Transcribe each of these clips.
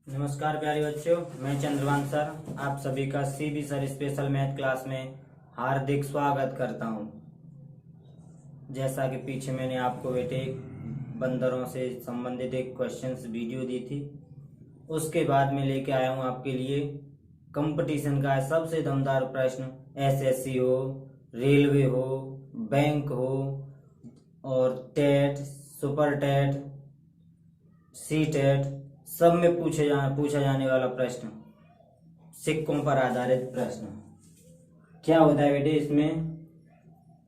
नमस्कार प्यारे बच्चों, मैं चंद्रवान सर आप सभी का CB sir special math class में हार्दिक स्वागत करता हूं। जैसा कि पीछे मैंने आपको बेटे बंदरों से संबंधित एक क्वेश्चंस वीडियो दी थी, उसके बाद में लेके आया हूं आपके लिए कंपटीशन का सबसे दमदार प्रश्न। एसएससी हो, रेलवे हो, बैंक हो और TET, super TET, C TET सब में पूछा जाने वाला प्रश्न, सिक्कों पर आधारित प्रश्न। क्या होता है बेटे, इसमें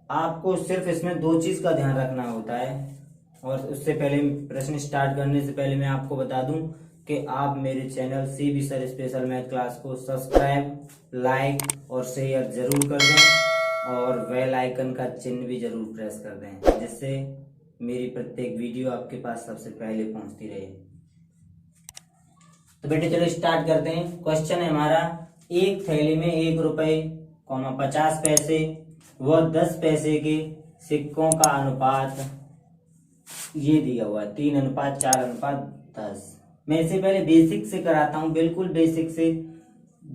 आपको सिर्फ इसमें दो चीज का ध्यान रखना होता है। और उससे पहले प्रश्न स्टार्ट करने से पहले मैं आपको बता दूं कि आप मेरे channel CB sir special math class को सब्सक्राइब, लाइक और शेयर जरूर कर दें और बेल आइकन का चिन्ह भी जरूर प्रेस कर दें, जिससे मेरी प्रत्येक वीडियो आपके पास सबसे पहले पहुंचती रहे। तो बेटे चलो स्टार्ट करते हैं। क्वेश्चन है हमारा, एक थैली में 1 रुपए, 50 पैसे व 10 पैसे के सिक्कों का अनुपात ये दिया हुआ है 3:4:10। मैं इससे पहले बेसिक से कराता हूं, बिल्कुल बेसिक से,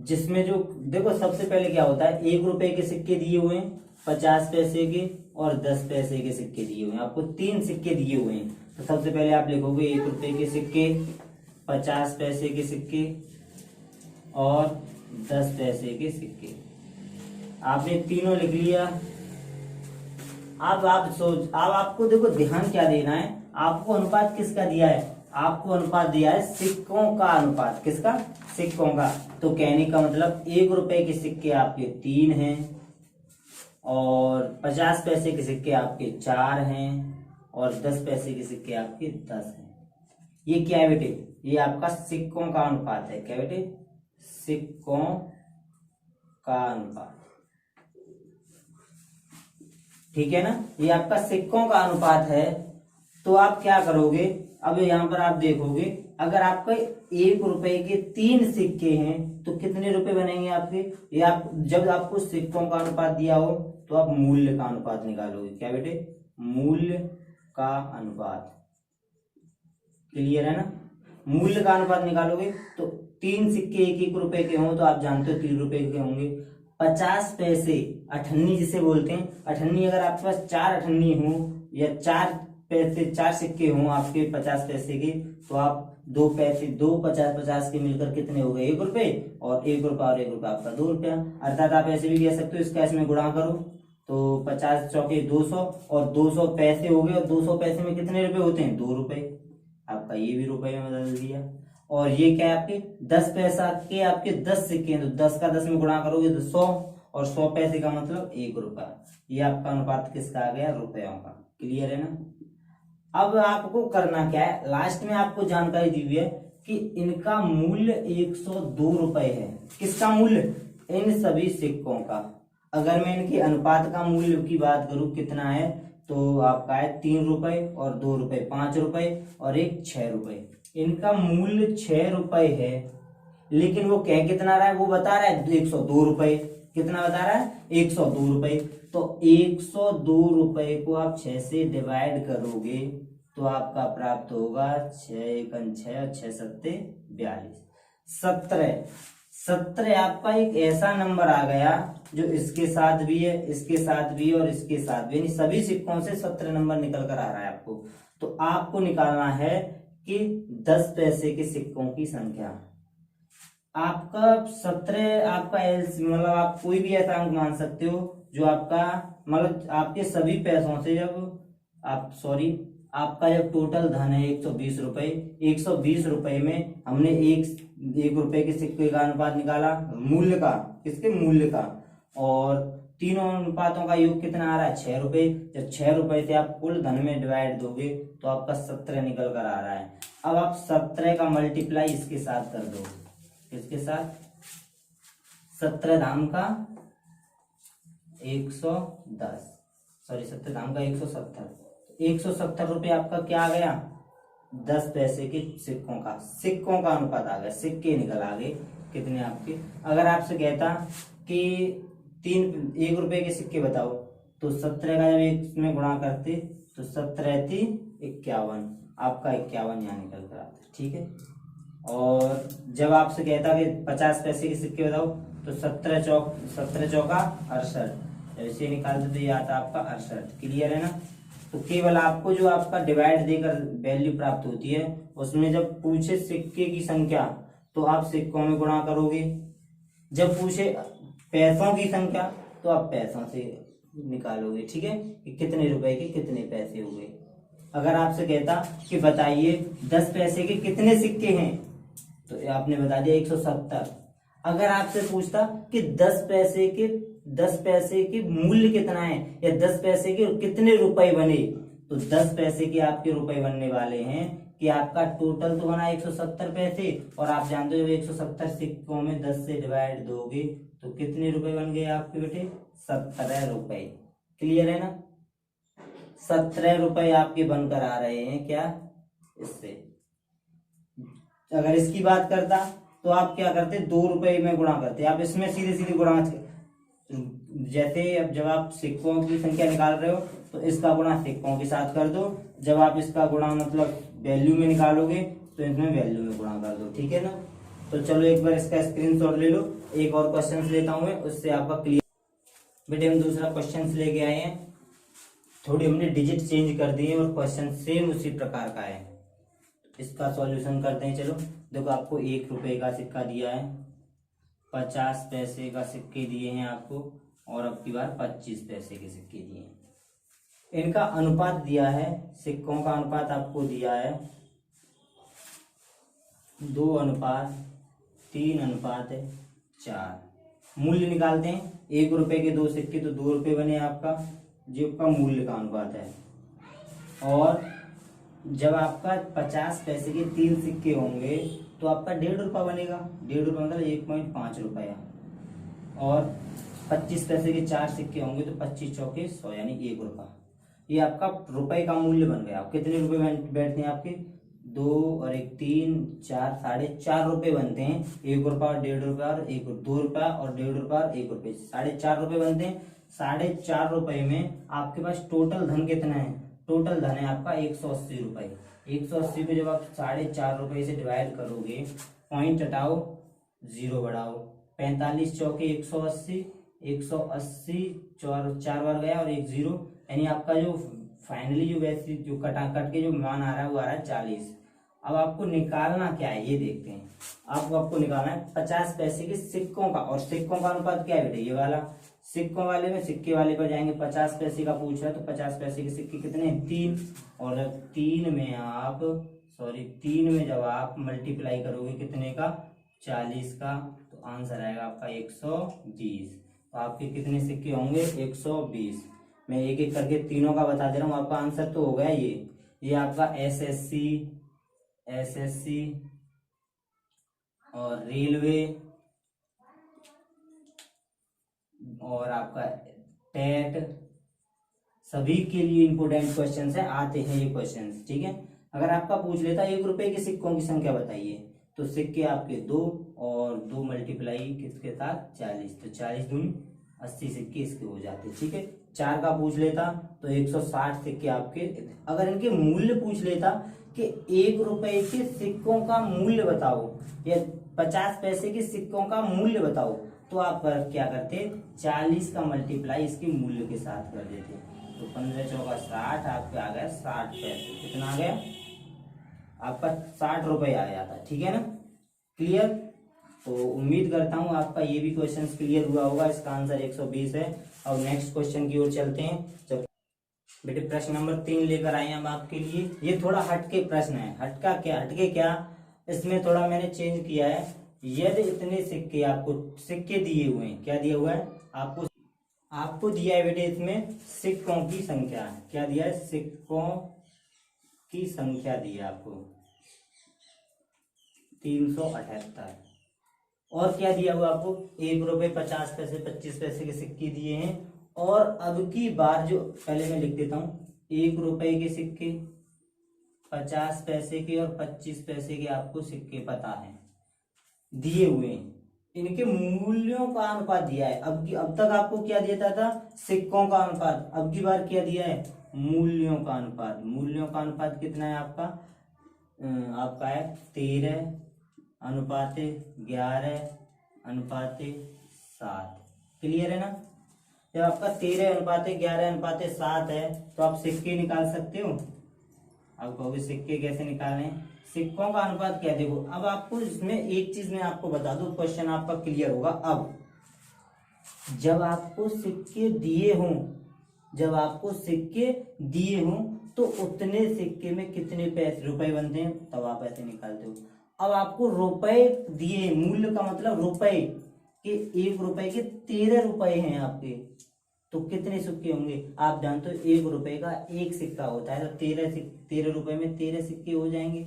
जिसमें जो देखो सबसे पहले क्या होता है, 1 रुपए के सिक्के दिए हुए हैं, 50 पैसे के और 10 पैसे के सिक्के दिए हुए हैं। आपको 3 सिक्के दिए हुए हैं। तो सबसे पहले आप लिखोगे 1 रुपए के सिक्के, 50 पैसे के सिक्के और 10 पैसे के सिक्के। आपने तीनों लिख लिया। अब आपको देखो ध्यान क्या देना है, आपको अनुपात किसका दिया है? आपको अनुपात दिया है सिक्कों का अनुपात। किसका? सिक्कों का। तो कहने का मतलब 1 रुपए के सिक्के आपके 3 हैं और 50 पैसे के सिक्के आपके 4 हैं और 10 पैसे के सिक्के आपके 10 हैं। ये क्या है बेटे? ये आपका सिक्कों का अनुपात है। क्या बेटे? सिक्कों का अनुपात। ठीक है ना? ये आपका सिक्कों का अनुपात है। तो आप क्या करोगे, अब यहां पर आप देखोगे, अगर आपके 1 रुपए के 3 सिक्के हैं तो कितने रुपए बनेंगे आपके? ये आप जब आपको सिक्कों का अनुपात दिया हो तो आप मूल्य का अनुपात निकालोगे। क्या बेटे? मूल्य का अनुपात। क्लियर है ना? मूल्य का अनुपात निकालोगे तो 3 सिक्के 1-1 रुपए के हों तो आप जानते हो 3 रुपए के होंगे। 50 पैसे, अठन्नी जिसे बोलते हैं, अठन्नी, अगर आपके पास 4 अठन्नी हो या 4 पैसे 4 सिक्के हों आपके 50 पैसे के, तो आप 2 पैसे 2 50 के मिलकर कितने हो गए? 1 रुपए, और 1 रुपए और 1 रुपए आपका 2 रुपया। अर्थात आप ऐसे भी कह सकते हो, इसका इसमें गुणा करो तो 50 चौके 200 और 200 पैसे हो गए, और 200 पैसे में कितने रुपए होते हैं? 2 रुपए। आपका ये भी रुपए में बदल दिया। और ये क्या है आपके 10 पैसा के आपके 10 सिक्के हैं, तो 10 का 10 में गुणा करोगे तो 100, और 100 पैसे का मतलब 1 रुपया। ये आपका अनुपात किसका आ गया? रुपयों का। क्लियर है ना? अब आपको करना क्या है, लास्ट में आपको जानकारी दी हुई है कि इनका मूल्य 102 रुपए है। किसका मूल्य? इन सभी सिक्कों का। अगर मैं इनके अनुपात का मूल्य की बात करूं कितना है, तो आपका है 3 रुपए और 2 रुपए 5 रुपए और एक 6 रुपए। इनका मूल्य 6 रुपए है, लेकिन वो कह कितना रहा है? वो बता रहा है 102 रुपए। कितना बता रहा है? 102 रुपए। तो 102 रुपए को आप 6 से डिवाइड करोगे तो आपका प्राप्त होगा 6 एकम 6 और 6 सत्ते 42। 17 आपका एक ऐसा नंबर आ गया जो इसके साथ भी है, इसके साथ भी और इसके साथ भी, यानी सभी सिक्कों से 17 नंबर निकल कर आ रहा है आपको। तो आपको निकालना है कि 10 पैसे के सिक्कों की संख्या। आपका 17 आपका मतलब आप कोई भी ऐसा अंक मान सकते हो जो आपका मतलब आपके सभी पैसों से, आपका जब टोटल धन है 120 रुपए, 120 रुपए में हमने एक रुपए के सिक्के का अनुपात निकाला, मूल्य का, किसके? मूल्य का। और तीनों अनुपातों का योग कितना आ रहा है? 6 रुपए। जब 6 रुपए से आप कुल धन में डिवाइड दोगे तो आपका 17 निकल कर आ रहा है। अब आप 17 का मल्टीप्लाई इसके साथ कर दो। इसके साथ 17 धाम का 110, सॉरी 17 धाम का 170, 170 रुपये आपका क्या आ गया? 10 पैसे के सिक्कों का, सिक्कों का अनुपात आ गया, सिक्के निकल आ गए कितने आपके। अगर आपसे कहता कि 1 रुपए के सिक्के बताओ, तो 17 का जब इसमें गुणा करते तो 17 3 51, आपका 51 यहाँ निकल कर आता है। ठीक है। और जब आपसे कहता कि 50 पैसे के सिक्के बताओ तो 17 चौका 68, ऐसे निकालते तो ये आता आपका 68। क्लियर है ना। तो केवल आपको जो आपका डिवाइड देकर वैल्यू प्राप्त होती है उसमें जब पूछे सिक्के की संख्या तो आप सिक्कों में गुणा करोगे, जब पूछे पैसों की संख्या तो आप पैसों से निकालोगे। ठीक है कि कितने रुपए के कितने पैसे हुए। अगर आपसे कहता कि बताइए 10 पैसे के कितने सिक्के हैं तो आपने बता दिया 170। अगर आपसे पूछता कि 10 पैसे के मूल्य कितना है या 10 पैसे के कितने रुपए बने तो 10 पैसे के आपके रुपए बनने वाले हैं कि आपका टोटल तो बना 170 पैसे, और आप जानते हो 170 सिक्कों में 10 से डिवाइड दोगे तो कितने रुपए बन गए आपके बेटे? 17 रुपए। क्लियर है ना। 17 रुपए आपके बनकर आ रहे हैं क्या इससे। अगर इसकी बात करता तो आप क्या करते? 2 रुपए में गुणा करते। आप इसमें सीधे सीधे गुणा, जैसे अब जब आप सिक्कों की संख्या निकाल रहे हो तो इसका गुणा सिक्कों के साथ कर दो, जब आप इसका गुणा मतलब वैल्यू में निकालोगे तो इसमें वैल्यू में गुणा कर दो। ठीक है ना। तो चलो एक बार इसका स्क्रीनशॉट ले लो। एक और क्वेश्चन लेता हूं मैं, उससे आपका क्लियर। बेटे हम दूसरा क्वेश्चन लेके आए हैं, थोड़ी हमने डिजिट चेंज कर दी है और क्वेश्चन सेम उसी प्रकार का है। इसका सॉल्यूशन करते हैं। चलो देखो, आपको 1 रुपए का सिक्का दिया है, 50 पैसे का सिक्के दिए हैं आपको, और अब की बार 25 पैसे के सिक्के दिए हैं। इनका अनुपात दिया है, सिक्कों का अनुपात आपको दिया है 2:3:4। मूल्य निकालते हैं। 1 रुपए के 2 सिक्के तो 2 रुपए बने आपका, जो आपका मूल्य का अनुपात है। और जब आपका 50 पैसे के 3 सिक्के होंगे तो आपका 1.5 रुपया बनेगा। 1.5 रुपया मतलब 1.5 रुपया। और 25 पैसे के 4 सिक्के होंगे तो 25 चौके 100 यानी 1 रुपया। ये आपका रुपए का मूल्य बन गया। कितने रुपए बैठते हैं आपके? 2 और 1 3 4 4.5 रुपए बनते हैं। 1 रुपया और 1.5 रुपया और 2 रुपया और 1.5 रुपया और 1 रुपये, 4.5 रुपए बनते हैं। 4.5 रुपए में आपके पास टोटल धन कितना है? टोटल धन है आपका 180 रुपए। 180 को जब आप 4.5 रुपए से डिवाइड करोगे, पॉइंट हटाओ 0 बढ़ाओ, 45 चौके 180, 180 4 बार गया और 1 0, यानी आपका जो फाइनली जो वैसे जो कट के जो मान आ रहा है वो आ रहा है 40। अब आपको निकालना क्या है ये देखते हैं। आपको निकालना है 50 पैसे के सिक्कों का, और सिक्कों का अनुपात क्या है बेटे? ये वाला। सिक्कों वाले में सिक्के वाले पर जाएंगे। 50 पैसे का पूछ रहा है तो 50 पैसे के सिक्के कितने हैं? 3। और 3 में जब आप मल्टीप्लाई करोगे कितने का? 40 का, तो आंसर आएगा आपका 120। तो आपके कितने सिक्के होंगे? 120। मैं एक एक करके तीनों का बता दे रहा हूँ। आपका आंसर तो हो गया ये आपका एसएससी और रेलवे और आपका टेट, सभी के लिए इंपोर्टेंट क्वेश्चंस है, आते हैं ये क्वेश्चंस। ठीक है। अगर आपका पूछ लेता 1 रुपए के सिक्कों की संख्या बताइए तो सिक्के आपके 2 और 2 मल्टीप्लाई किसके साथ? 40। तो 40 दूनी 80 सिक्के इसके हो जाते। ठीक है। 4 का पूछ लेता तो 160 सिक्के आपके। अगर इनके मूल्य पूछ लेता कि 1 रुपए के सिक्कों का मूल्य बताओ या 50 पैसे के सिक्कों का मूल्य बताओ तो आप क्या करते? 40 का मल्टीप्लाई इसके मूल्य के साथ कर देते। तो 15 चौका 60, आपके आ गया 60 पैसे। कितना आ गया आपका? 60 रुपए आ जाता। ठीक है ना। क्लियर। तो उम्मीद करता हूं आपका ये भी क्वेश्चन क्लियर हुआ होगा। इसका आंसर 120 है। और नेक्स्ट क्वेश्चन की ओर चलते हैं। जब बेटे प्रश्न नंबर 3 लेकर आए हम आपके लिए। ये थोड़ा हटके प्रश्न है। हटके क्या, इसमें थोड़ा मैंने चेंज किया है। यदि इतने सिक्के आपको सिक्के दिए हुए हैं, क्या दिया हुआ है आपको दिया है बेटे इसमें सिक्कों की संख्या। क्या दिया है? सिक्कों की संख्या दी है आपको 378। और क्या दिया हुआ आपको? 1 रुपए 50 पैसे 25 पैसे के सिक्के दिए हैं। और अब की बार जो पहले मैं लिख देता हूं, 1 रुपए के सिक्के, 50 पैसे के और 25 पैसे के आपको सिक्के पता है दिए हुए हैं। इनके मूल्यों का अनुपात दिया है। अब तक आपको क्या दिया था? सिक्कों का अनुपात। अब की बार क्या दिया है? मूल्यों का अनुपात। मूल्यों का अनुपात कितना है आपका? आपका है 13 11:7। क्लियर है ना। जब आपका 13:11:7 है तो आप सिक्के निकाल सकते हो। आप कहोगे सिक्के कैसे निकालें, सिक्कों का अनुपात क्या है। देखो अब आपको इसमें एक चीज मैं आपको बता दूं, क्वेश्चन आपका क्लियर होगा। अब जब आपको सिक्के दिए हों तो उतने सिक्के में कितने पैसे रुपए बनते हैं, तब आप ऐसे निकालते हो। अब आपको रुपए दिए, मूल्य का मतलब रुपए के, 1 रुपए के 13 रुपए हैं आपके, तो कितने सिक्के होंगे आप जानते हो। 1 रुपए का 1 सिक्का होता है, तो 13 रुपए में 13 सिक्के हो जाएंगे।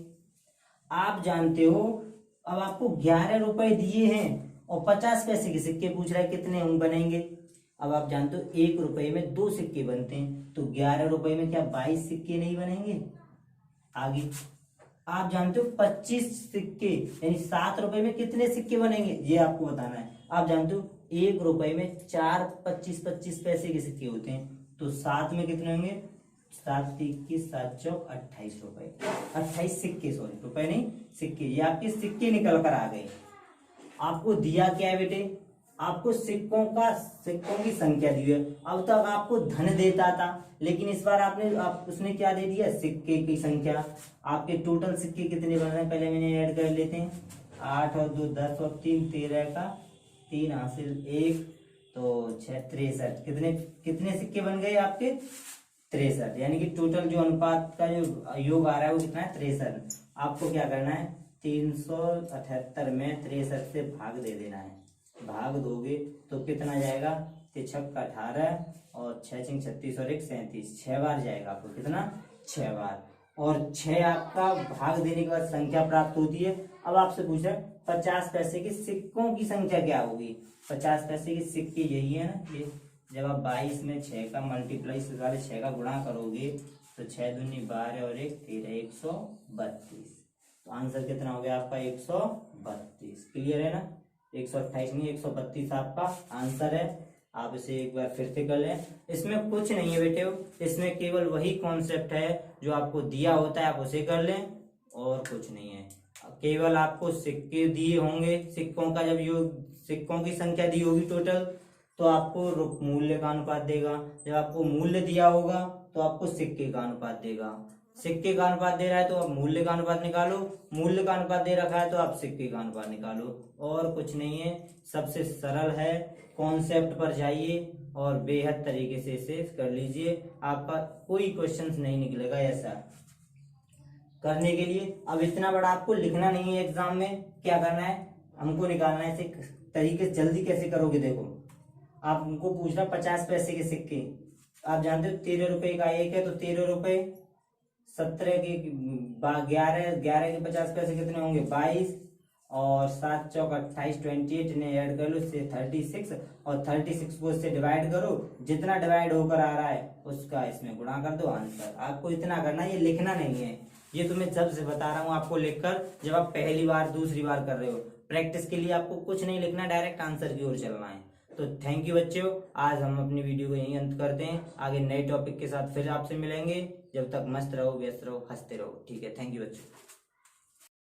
आप जानते हो अब आपको 11 रुपए दिए हैं और 50 पैसे के सिक्के पूछ रहा है, कितने बनेंगे। अब आप जानते हो 1 रुपए में 2 सिक्के बनते हैं, तो 11 रुपए में क्या 22 सिक्के नहीं बनेंगे। आगे आप जानते हो 25 सिक्के यानी 7 रुपए में कितने सिक्के बनेंगे, ये आपको बताना है। आप जानते हो 1 रुपए में 4 25 पैसे के सिक्के होते हैं, तो 7 में कितने होंगे, 7 21 7 चौक 28 रुपए, 28 सिक्के, सॉरी रुपए नहीं सिक्के। ये आपके सिक्के निकल कर आ गए। आपको दिया क्या है बेटे, आपको सिक्कों की संख्या दी है। अब तक आपको धन देता था, लेकिन इस बार उसने क्या दे दिया, सिक्के की संख्या। आपके टोटल सिक्के कितने बन रहे हैं पहले मैंने ऐड कर लेते हैं। 8 और 2 10 और 3 13 का 3 हासिल 1 तो 6 63। कितने सिक्के बन गए आपके, 63। यानी कि टोटल जो अनुपात का जो योग आ रहा है वो कितना है, 63। आपको क्या करना है, 378 में 63 से भाग दे देना है। भाग दोगे तो कितना जाएगा, 6 18 और 6 36 और 1 37, 6 बार जाएगा आपको, कितना 6 बार। और 6 आपका भाग देने के बाद संख्या प्राप्त होती है। अब आपसे पूछा 50 पैसे के सिक्कों की संख्या क्या होगी। 50 पैसे के सिक्के यही है ना, ये जब आप 22 में 6 का मल्टीप्लाई वाले 6 का गुणा करोगे तो 6 दूनी 12 और 1 13 132। तो आंसर कितना हो गया आपका, 132। क्लियर है ना, 128 नहीं 132 आपका आंसर है। आप इसे एक बार फिर से कर लें। इसमें कुछ नहीं है बेटे, इसमें केवल वही कॉन्सेप्ट है जो आपको दिया होता है, आप उसे कर लें और कुछ नहीं है। केवल आपको सिक्के दिए होंगे, सिक्कों का जब सिक्कों की संख्या दी होगी टोटल, तो आपको मूल्य का अनुपात देगा। जब आपको मूल्य दिया होगा तो आपको सिक्के का अनुपात देगा। सिक्के का अनुपात दे रहा है तो आप मूल्य का अनुपात निकालो, मूल्य का अनुपात दे रखा है तो आप सिक्के का अनुपात निकालो, और कुछ नहीं है। सबसे सरल है, कॉन्सेप्ट पर जाइए और बेहद तरीके से इसे कर लीजिए। आपका कोई क्वेश्चन नहीं निकलेगा ऐसा करने के लिए। अब इतना बड़ा आपको लिखना नहीं है एग्जाम में, क्या करना है हमको निकालना है। इसे तरीके से जल्दी कैसे करोगे, देखो आप हमको पूछना 50 पैसे के सिक्के, आप जानते हो 13 रुपए का एक है, तो 13 रुपए 17 के 11 के 50 पैसे कितने होंगे, 22 और 7 चौक 28 28 ने ऐड कर लो, इससे 36 और 36 को इससे डिवाइड करो, जितना डिवाइड होकर आ रहा है उसका इसमें गुणा कर दो, आंसर। आपको इतना करना है, ये लिखना नहीं है। ये तो मैं जब से बता रहा हूँ आपको लिखकर, जब आप पहली बार दूसरी बार कर रहे हो। प्रैक्टिस के लिए आपको कुछ नहीं लिखना, डायरेक्ट आंसर की ओर चलना है। तो थैंक यू बच्चों, आज हम अपनी वीडियो को यहीं अंत करते हैं। आगे नए टॉपिक के साथ फिर आपसे मिलेंगे। जब तक मस्त रहो, व्यस्त रहो, हंसते रहो। ठीक है, थैंक यू बच्चों।